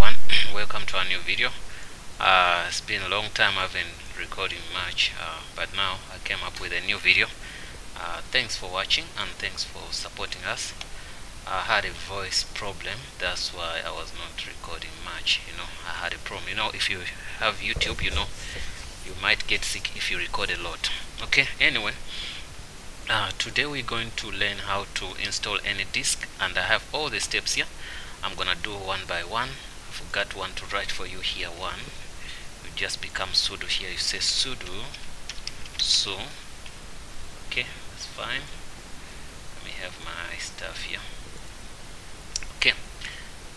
everyone. Welcome to a new video. It's been a long time I've been recording much, but now I came up with a new video. Thanks for watching and thanks for supporting us. I had a voice problem, that's why I was not recording much. I had a problem. If you have YouTube, you might get sick if you record a lot. Okay, anyway, today we're going to learn how to install AnyDesk, and I have all the steps here. I'm gonna do one by one. I forgot one to write for you here. One, you just become sudo here. You say sudo so. Okay, that's fine. Let me have my stuff here. Okay,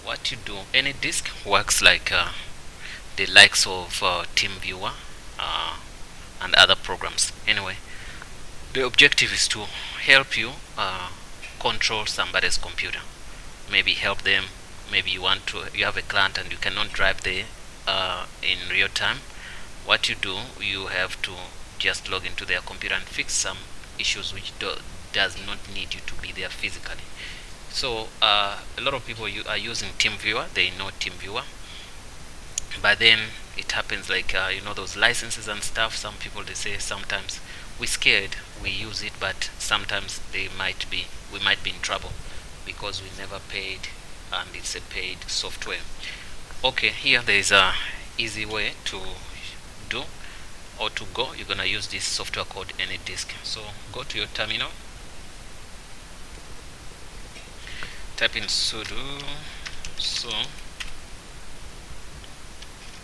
what you do, AnyDesk works like the likes of TeamViewer and other programs. Anyway, the objective is to help you control somebody's computer. Maybe help them. Maybe you have a client and you cannot drive there in real time. What you do, you have to just log into their computer and fix some issues which does not need you to be there physically. So a lot of people are using TeamViewer. They know TeamViewer, but then it happens like those licenses and stuff. Some people, they say sometimes we're scared, we use it, but sometimes we might be in trouble because we never paid and it's a paid software. Okay, here there is a easy way to do or to go. You're gonna use this software called AnyDesk. So go to your terminal, type in sudo so,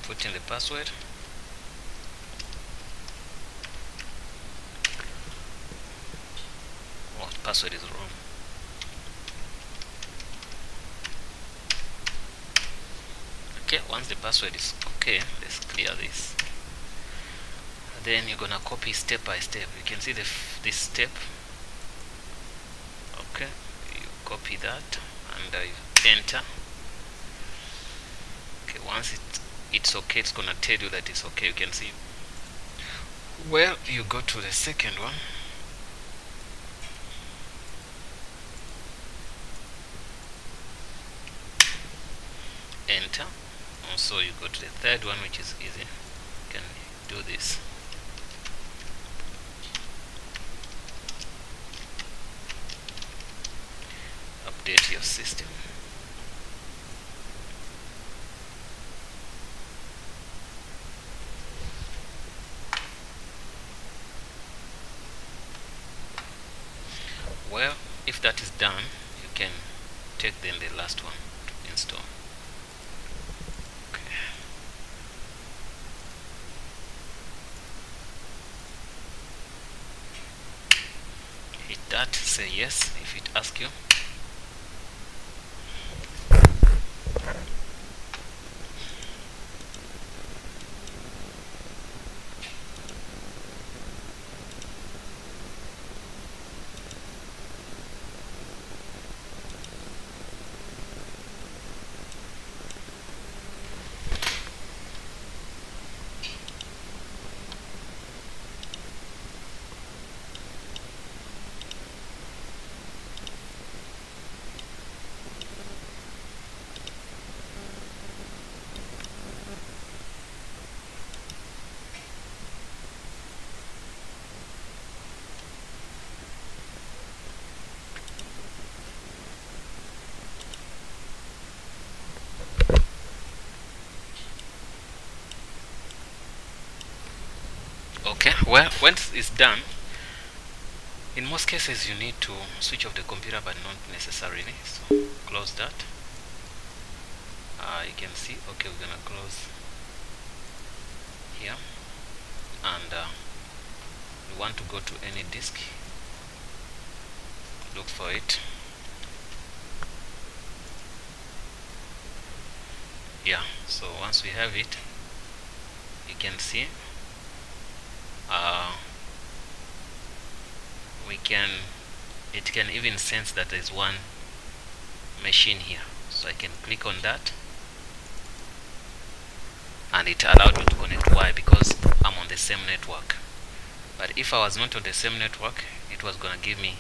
put in the password. Oh, the password is wrong. Okay, once the password is okay, let's clear this. Then you're gonna copy step by step. You can see this step. Okay, you copy that and you enter. Okay, once it's okay, it's gonna tell you that it's okay. You can see. Well, you go to the second one. Enter. Also, you go to the third one, which is easy. You can do this. Update your system. Well, if that is done, you can take then the last one to install. Hit that, say yes if it asks you. Okay, well, once it's done, in most cases you need to switch off the computer, but not necessarily. So close that. You can see. Okay, we're gonna close here, and we want to go to AnyDesk. Look for it. Yeah. So once we have it, you can see. It can even sense that there's one machine here, so I can click on that and it allowed me to connect. Why? Because I'm on the same network. But if I was not on the same network, it was gonna give me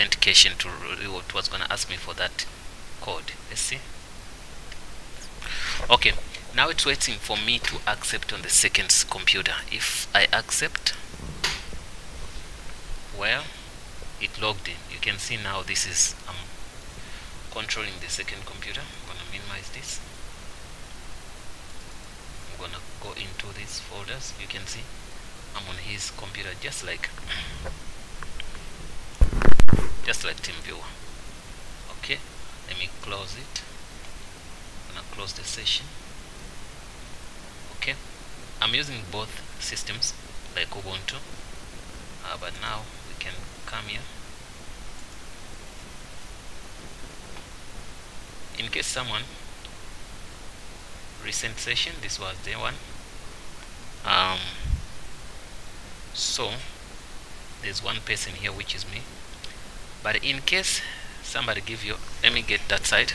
authentication to it was gonna ask me for that code. Let's see. Okay, now it's waiting for me to accept on the second computer. If I accept, well, it logged in. You can see now this is controlling the second computer. I'm gonna minimize this. I'm gonna go into these folders. You can see I'm on his computer, just like TeamViewer. Okay, let me close it. I'm gonna close the session. Okay, I'm using both systems like Ubuntu, but now we can come here. In case someone recent session, this was the one. So there's one person here, which is me. But in case somebody give you, let me get that side.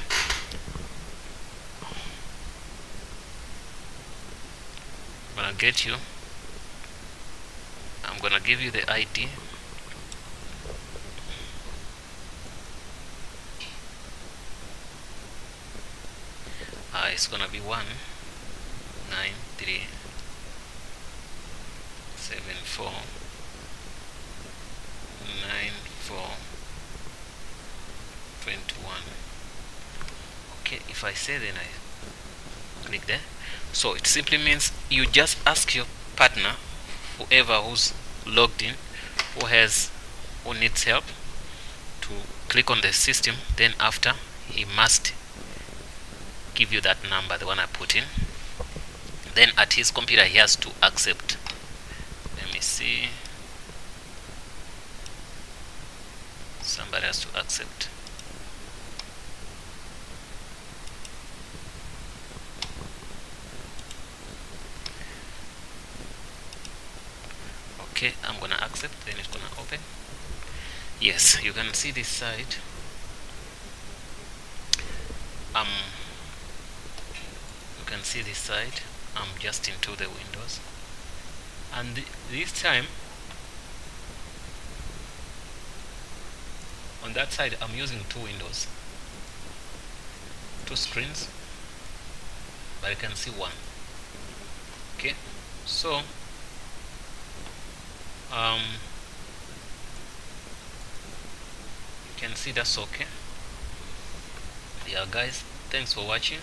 I'm gonna get you. I'm gonna give you the ID. It's gonna be 193749421. Okay, if I say, then I click there. So it simply means you just ask your partner, whoever who's logged in, who needs help, to click on the system. Then after, he must give you that number, the one I put in. Then at his computer he has to accept. Let me see. Somebody has to accept. Okay, I'm gonna accept, then it's gonna open. Yes, you can see this side. You can see this side. I'm just into the Windows, and this time on that side I'm using two windows, two screens, but you can see one. Okay, so you can see that's okay. Yeah guys, thanks for watching,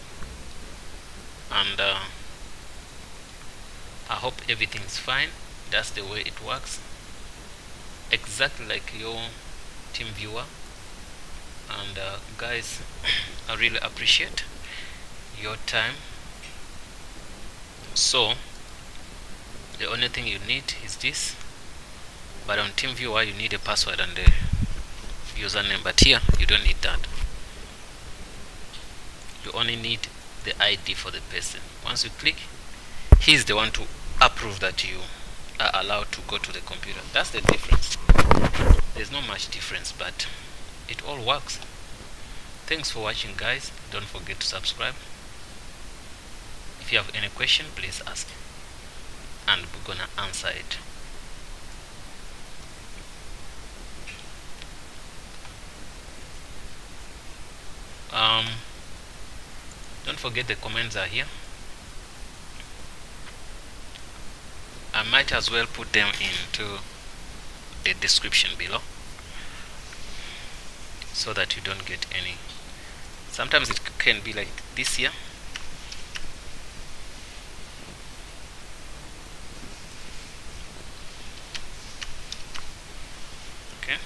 and I hope everything's fine. That's the way it works, exactly like your TeamViewer. And guys, I really appreciate your time. So the only thing you need is this, but on TeamViewer you need a password and a username, but here you don't need that. You only need the ID for the person. Once you click, he's the one to approve that you are allowed to go to the computer. That's the difference. There's not much difference, but it all works. Thanks for watching guys. Don't forget to subscribe. If you have any question, please ask, and we're gonna answer it. Don't forget the comments are here. I might as well put them into the description below, so that you don't get any. Sometimes it can be like this here. Okay,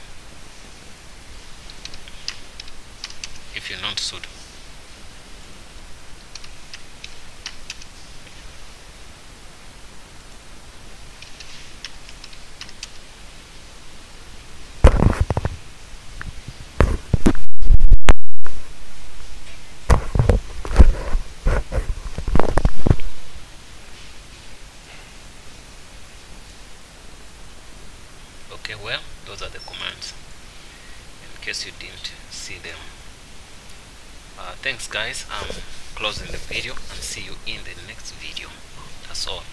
if you're not sudo. Okay, well, those are the commands, in case you didn't see them. Thanks guys, I'm closing the video, and see you in the next video. That's all.